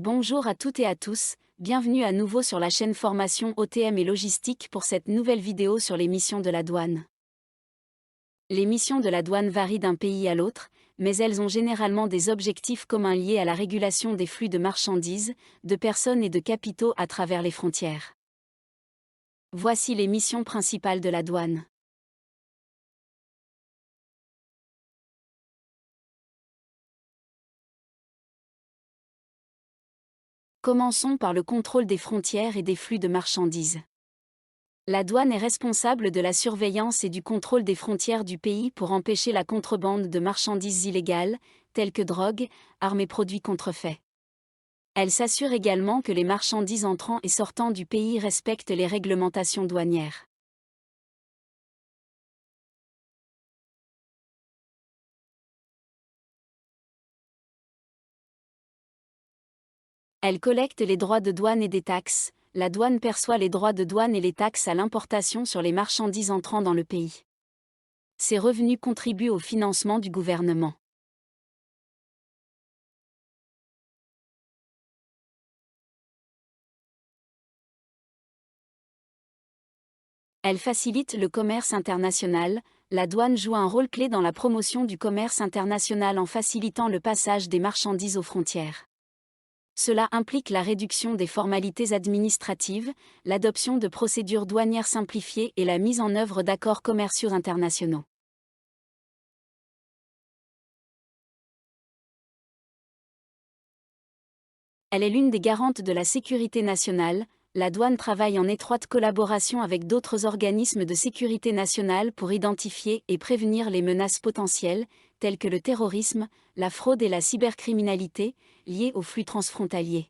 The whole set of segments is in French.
Bonjour à toutes et à tous, bienvenue à nouveau sur la chaîne Formation OTM et Logistique pour cette nouvelle vidéo sur les missions de la douane. Les missions de la douane varient d'un pays à l'autre, mais elles ont généralement des objectifs communs liés à la régulation des flux de marchandises, de personnes et de capitaux à travers les frontières. Voici les missions principales de la douane. Commençons par le contrôle des frontières et des flux de marchandises. La douane est responsable de la surveillance et du contrôle des frontières du pays pour empêcher la contrebande de marchandises illégales, telles que drogue, armes et produits contrefaits. Elle s'assure également que les marchandises entrant et sortant du pays respectent les réglementations douanières. Elle collecte les droits de douane et des taxes. La douane perçoit les droits de douane et les taxes à l'importation sur les marchandises entrant dans le pays. Ces revenus contribuent au financement du gouvernement. Elle facilite le commerce international. La douane joue un rôle clé dans la promotion du commerce international en facilitant le passage des marchandises aux frontières. Cela implique la réduction des formalités administratives, l'adoption de procédures douanières simplifiées et la mise en œuvre d'accords commerciaux internationaux. Elle est l'une des garantes de la sécurité nationale. La douane travaille en étroite collaboration avec d'autres organismes de sécurité nationale pour identifier et prévenir les menaces potentielles, telles que le terrorisme, la fraude et la cybercriminalité, liées aux flux transfrontaliers.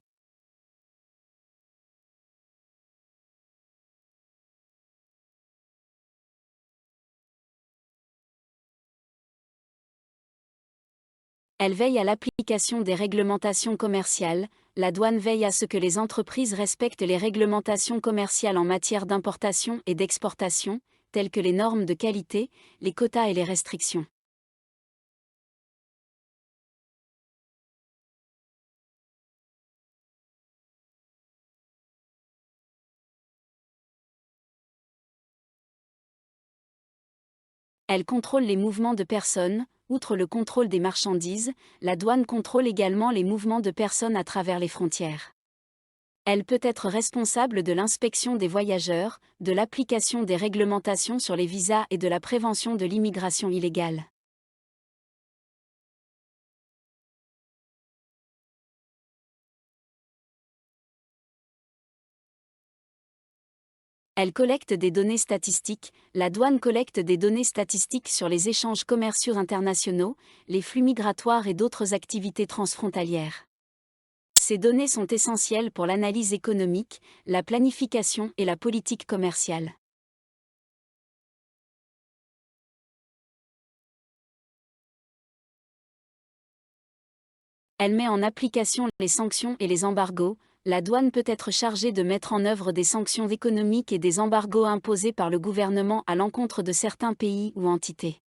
Elle veille à l'application des réglementations commerciales. La douane veille à ce que les entreprises respectent les réglementations commerciales en matière d'importation et d'exportation, telles que les normes de qualité, les quotas et les restrictions. Elle contrôle les mouvements de personnes. Outre le contrôle des marchandises, la douane contrôle également les mouvements de personnes à travers les frontières. Elle peut être responsable de l'inspection des voyageurs, de l'application des réglementations sur les visas et de la prévention de l'immigration illégale. Elle collecte des données statistiques. La douane collecte des données statistiques sur les échanges commerciaux internationaux, les flux migratoires et d'autres activités transfrontalières. Ces données sont essentielles pour l'analyse économique, la planification et la politique commerciale. Elle met en application les sanctions et les embargos. La douane peut être chargée de mettre en œuvre des sanctions économiques et des embargos imposés par le gouvernement à l'encontre de certains pays ou entités.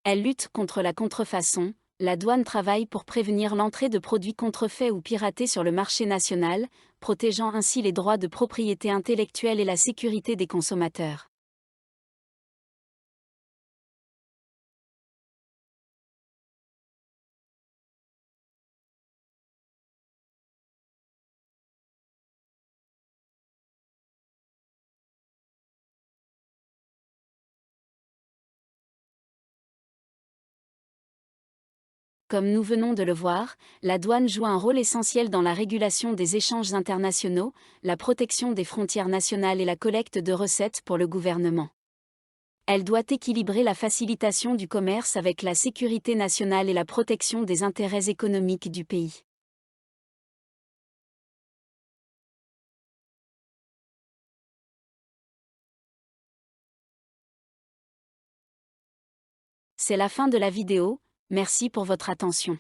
Elle lutte contre la contrefaçon. La douane travaille pour prévenir l'entrée de produits contrefaits ou piratés sur le marché national, protégeant ainsi les droits de propriété intellectuelle et la sécurité des consommateurs. Comme nous venons de le voir, la douane joue un rôle essentiel dans la régulation des échanges internationaux, la protection des frontières nationales et la collecte de recettes pour le gouvernement. Elle doit équilibrer la facilitation du commerce avec la sécurité nationale et la protection des intérêts économiques du pays. C'est la fin de la vidéo, merci pour votre attention.